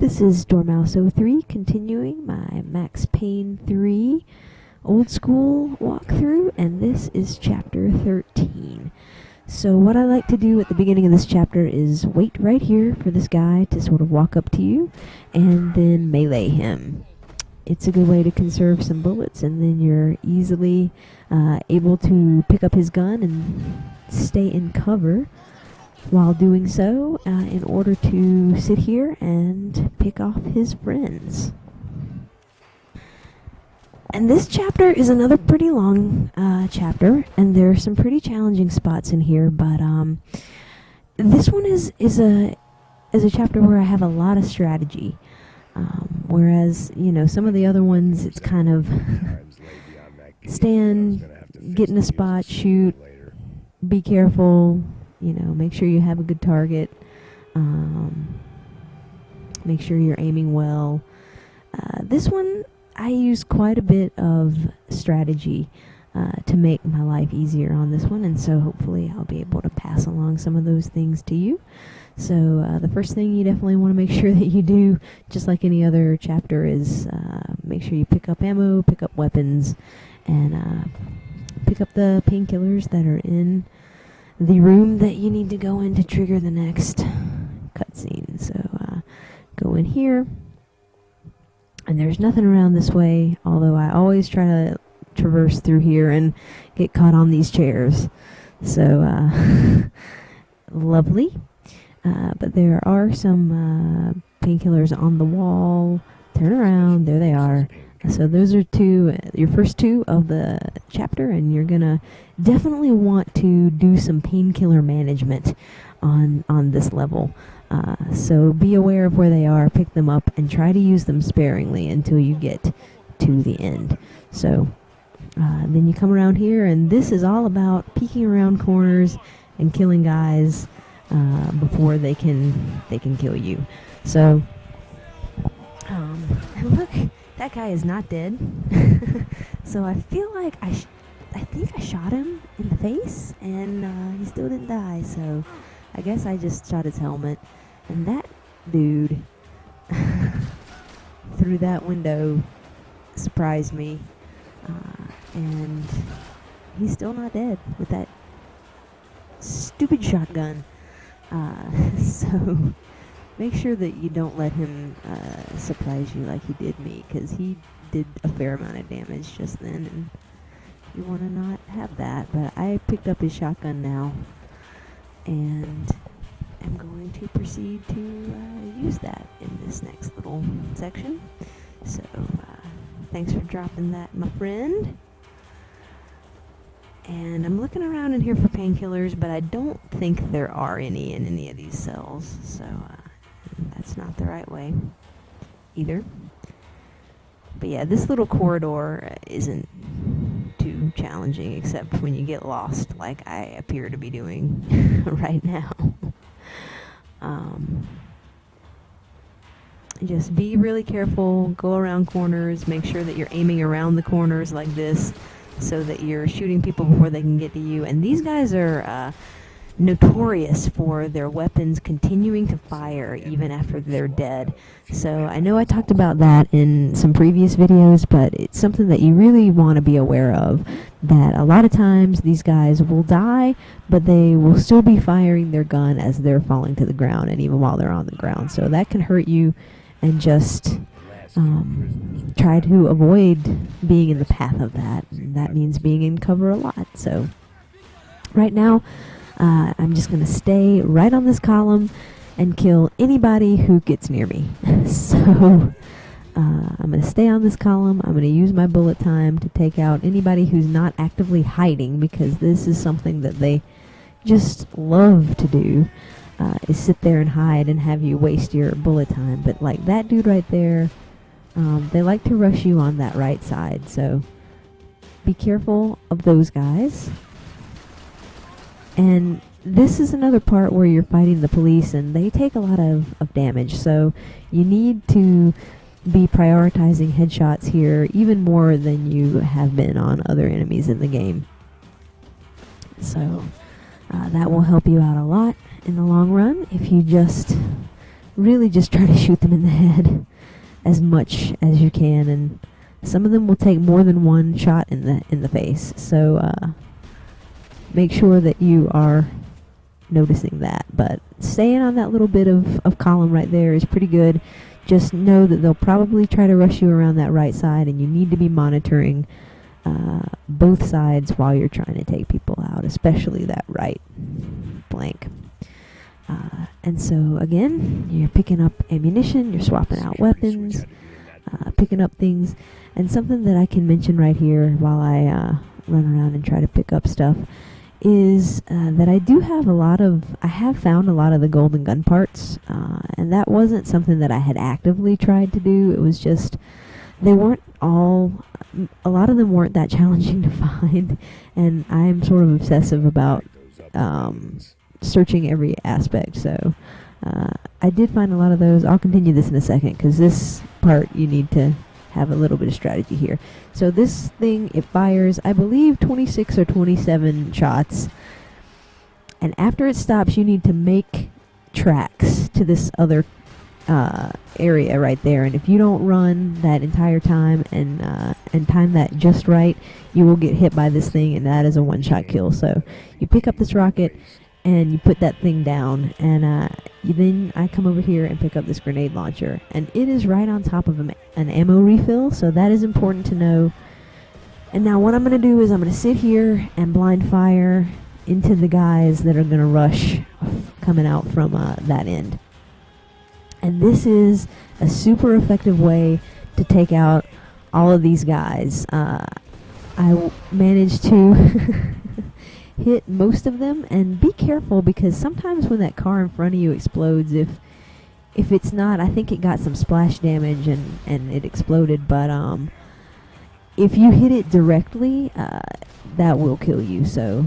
This is Dormouse03 continuing my Max Payne 3 old school walkthrough, and this is chapter 13. So what I like to do at the beginning of this chapter is wait right here for this guy to sort of walk up to you and then melee him. It's a good way to conserve some bullets, and then you're easily able to pick up his gun and stay in cover while doing so in order to sit here and pick off his friends. And this chapter is another pretty long chapter, and there are some pretty challenging spots in here, but this one is a chapter where I have a lot of strategy. Whereas, some of the other ones, it's kind of stand, get in a spot, shoot, be careful, make sure you have a good target, make sure you're aiming well. This one, I use quite a bit of strategy to make my life easier on this one, and so hopefully I'll be able to pass along some of those things to you. So the first thing you definitely want to make sure that you do, just like any other chapter, is make sure you pick up ammo, pick up weapons, and pick up the painkillers that are in the room that you need to go in to trigger the next cutscene. So go in here, and there's nothing around this way, although I always try to traverse through here and get caught on these chairs. So lovely. But there are some painkillers on the wall. Turn around, there they are. So those are your first two of the chapter, and you're gonna definitely want to do some painkiller management on this level. So be aware of where they are, pick them up, and try to use them sparingly until you get to the end. So then you come around here, and this is all about peeking around corners and killing guys before they can kill you. So and look, that guy is not dead. So I feel like I think I shot him in the face, and he still didn't die. So I guess I just shot his helmet, and that dude through that window surprised me, and he's still not dead with that stupid shotgun. So make sure that you don't let him surprise you like he did me, because he did a fair amount of damage just then, and you want to not have that. But I picked up his shotgun now, and I'm going to proceed to use that in this next little section. So thanks for dropping that, my friend. And I'm looking around in here for painkillers, but I don't think there are any in any of these cells, so that's not the right way either. But yeah, this little corridor isn't too challenging, except when you get lost, like I appear to be doing right now. Just be really careful, go around corners, make sure that you're aiming around the corners like this, so that you're shooting people before they can get to you. And these guys are notorious for their weapons continuing to fire even after they're dead. So I know I talked about that in some previous videos, but it's something that you really want to be aware of, that a lot of times these guys will die, but they will still be firing their gun as they're falling to the ground, and even while they're on the ground. So that can hurt you, and just try to avoid being in the path of that. And that means being in cover a lot. So right now, I'm just going to stay right on this column and kill anybody who gets near me. So I'm going to stay on this column. I'm going to use my bullet time to take out anybody who's not actively hiding, because this is something that they just love to do, is sit there and hide and have you waste your bullet time. But like that dude right there, they like to rush you on that right side, so be careful of those guys. And this is another part where you're fighting the police, and they take a lot of damage, so you need to be prioritizing headshots here even more than you have been on other enemies in the game. So that will help you out a lot in the long run if you just really just try to shoot them in the head as much as you can, and some of them will take more than one shot in the face. So make sure that you are noticing that. But staying on that little bit of column right there is pretty good. Just know that they'll probably try to rush you around that right side, and you need to be monitoring both sides while you're trying to take people out, especially that right flank. And so again, you're picking up ammunition, you're swapping out weapons, picking up things. And something that I can mention right here while I run around and try to pick up stuff is that I have found a lot of the golden gun parts, and that wasn't something that I had actively tried to do. It was just, a lot of them weren't that challenging to find, and I'm sort of obsessive about searching every aspect. So I did find a lot of those. I'll continue this in a second, because this part you need to have a little bit of strategy here. So this thing, it fires, I believe, 26 or 27 shots, and after it stops, you need to make tracks to this other area right there. And if you don't run that entire time and time that just right, you will get hit by this thing, and that is a one-shot kill. So you pick up this rocket and you put that thing down, and then I come over here and pick up this grenade launcher, and it is right on top of an ammo refill, so that is important to know. And now what I'm going to do is I'm going to sit here and blind fire into the guys that are going to rush coming out from that end. And this is a super effective way to take out all of these guys. I managed to hit most of them, and be careful, because sometimes when that car in front of you explodes, if it's not, I think it got some splash damage and it exploded, but if you hit it directly, that will kill you. So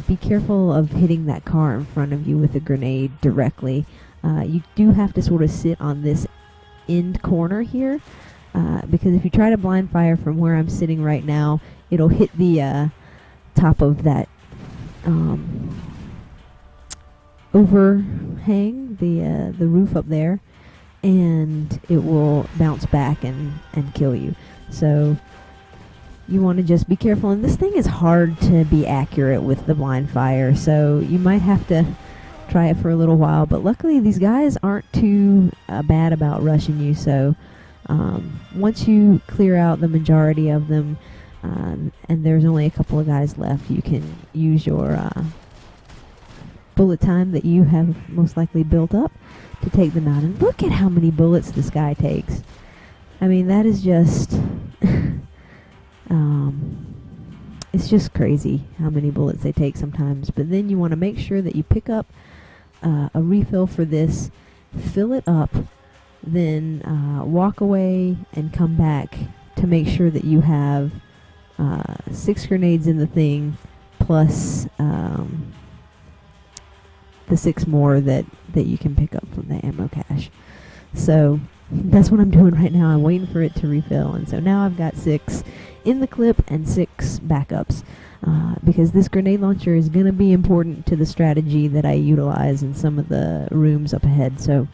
be careful of hitting that car in front of you with a grenade directly. You do have to sort of sit on this end corner here, because if you try to blind fire from where I'm sitting right now, it'll hit the top of that overhang, the roof up there, and it will bounce back and kill you. So you want to just be careful. And this thing is hard to be accurate with the blind fire, so you might have to try it for a little while. But luckily these guys aren't too bad about rushing you, so once you clear out the majority of them, and there's only a couple of guys left, you can use your bullet time that you have most likely built up to take them out. And look at how many bullets this guy takes. I mean, that is just it's just crazy how many bullets they take sometimes. But then you want to make sure that you pick up a refill for this, fill it up, then walk away and come back to make sure that you have 6 grenades in the thing, plus the 6 more that you can pick up from the ammo cache. So that's what I'm doing right now. I'm waiting for it to refill, and so now I've got 6 in the clip and 6 backups, because this grenade launcher is going to be important to the strategy that I utilize in some of the rooms up ahead. So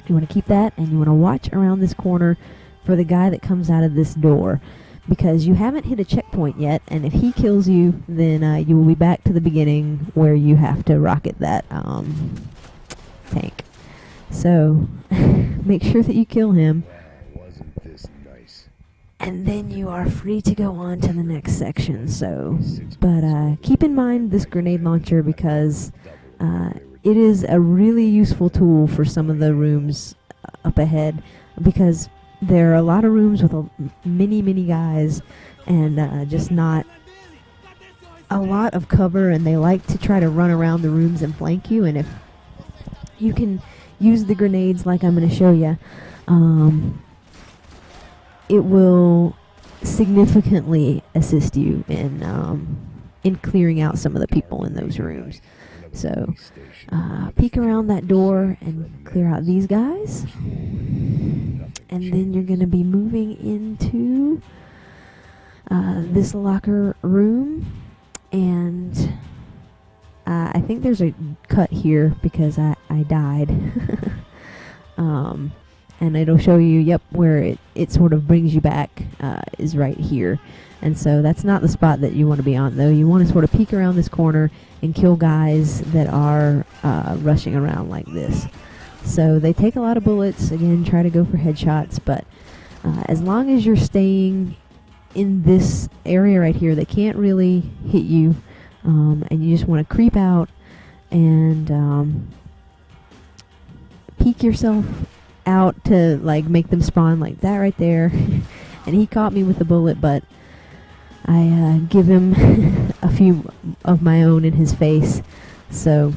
you want to keep that, and you want to watch around this corner for the guy that comes out of this door, because you haven't hit a checkpoint yet, and if he kills you, then you will be back to the beginning where you have to rocket that tank. So make sure that you kill him. Wasn't this nice? And then you are free to go on to the next section. So, but keep in mind this grenade launcher, because it is a really useful tool for some of the rooms up ahead, because there are a lot of rooms with many guys, and just not a lot of cover, and they like to try to run around the rooms and flank you. And if you can use the grenades like I'm going to show you, it will significantly assist you in clearing out some of the people in those rooms. So peek around that door and clear out these guys, and then you're going to be moving into this locker room. And I think there's a cut here because I died. and it'll show you, yep, where it sort of brings you back is right here. And so that's not the spot that you want to be on, though. You want to sort of peek around this corner and kill guys that are rushing around like this. So they take a lot of bullets. Again, try to go for headshots, but as long as you're staying in this area right here, they can't really hit you, and you just want to creep out and peek yourself out to like make them spawn like that right there. And he caught me with a bullet, but I give him a few of my own in his face. So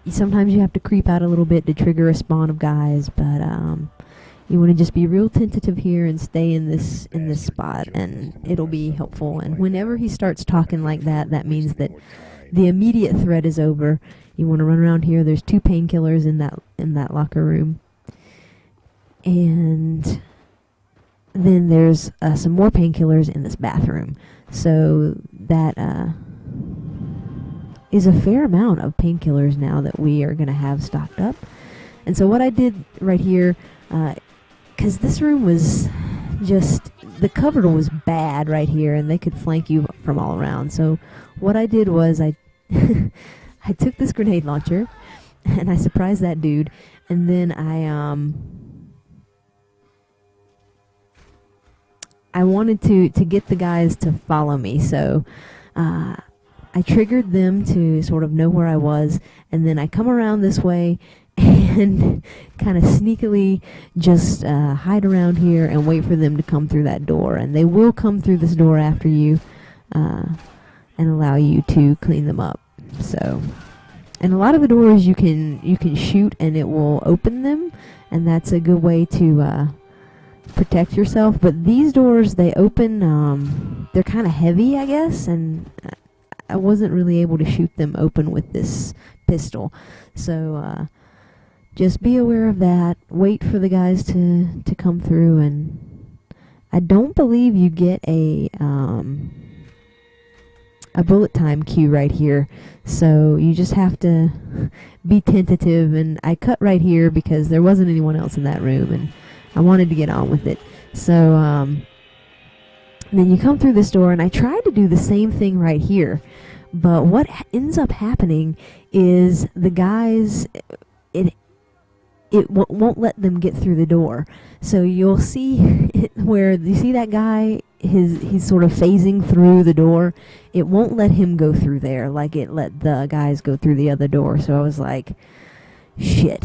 sometimes you have to creep out a little bit to trigger a spawn of guys, but you want to just be real tentative here and stay in this spot, and it'll be helpful. And whenever he starts talking like that, that means that the immediate threat is over. You want to run around here. There's 2 painkillers in that locker room, and then there's some more painkillers in this bathroom. So that is a fair amount of painkillers now that we are going to have stocked up. And so what I did right here, because this room was just, the cover was bad right here, and they could flank you from all around. So what I did was I I took this grenade launcher and I surprised that dude, and then I wanted to get the guys to follow me. So I triggered them to sort of know where I was, and then I come around this way and kind of sneakily just hide around here and wait for them to come through that door. And they will come through this door after you and allow you to clean them up. So, and a lot of the doors you can shoot and it will open them, and that's a good way to protect yourself. But these doors, they open, they're kind of heavy, I guess, and I wasn't really able to shoot them open with this pistol. So just be aware of that. Wait for the guys to come through, and I don't believe you get a bullet time cue right here, so you just have to be tentative. And I cut right here because there wasn't anyone else in that room, and I wanted to get on with it. So then you come through this door, and I tried to do the same thing right here, but what ends up happening is the guys, it won't let them get through the door. So you'll see where you see that guy, he's sort of phasing through the door. It won't let him go through there like it let the guys go through the other door. So I was like, shit,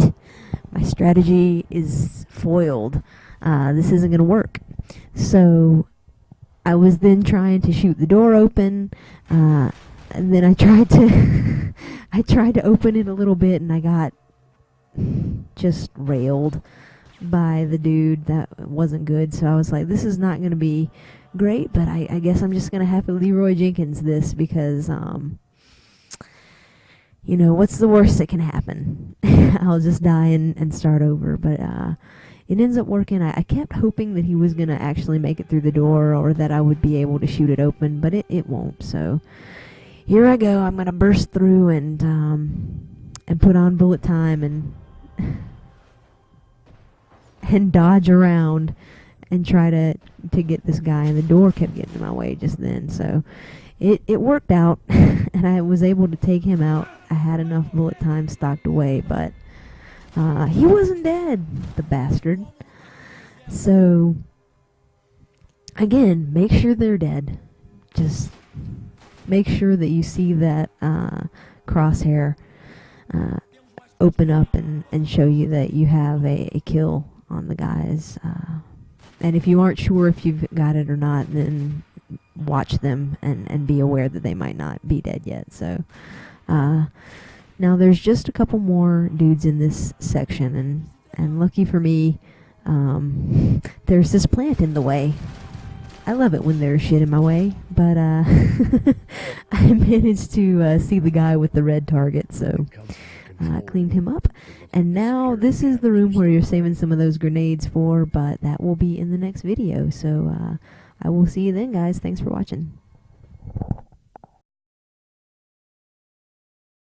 my strategy is foiled. This isn't gonna work. So I was then trying to shoot the door open, and then I tried to open it a little bit, and I got just railed by the dude. That wasn't good. So I was like, this is not going to be great, but I guess I'm just going to have to Leroy Jenkins this, because you know, what's the worst that can happen? I'll just die and start over. But it ends up working. I kept hoping that he was going to actually make it through the door, or that I would be able to shoot it open, but it won't. So here I go. I'm going to burst through and put on bullet time and dodge around and try to get this guy. And the door kept getting in my way just then. So it worked out, and I was able to take him out. I had enough bullet time stocked away, but he wasn't dead, the bastard. So again, make sure they're dead. Just make sure that you see that crosshair open up and show you that you have a kill on the guys. And if you aren't sure if you've got it or not, then watch them and be aware that they might not be dead yet. So now there's just a couple more dudes in this section, and lucky for me, there's this plant in the way. I love it when there's shit in my way, but I managed to see the guy with the red target, so cleaned him up. And now this is the room where you're saving some of those grenades for, but that will be in the next video. So I will see you then, guys. Thanks for watching.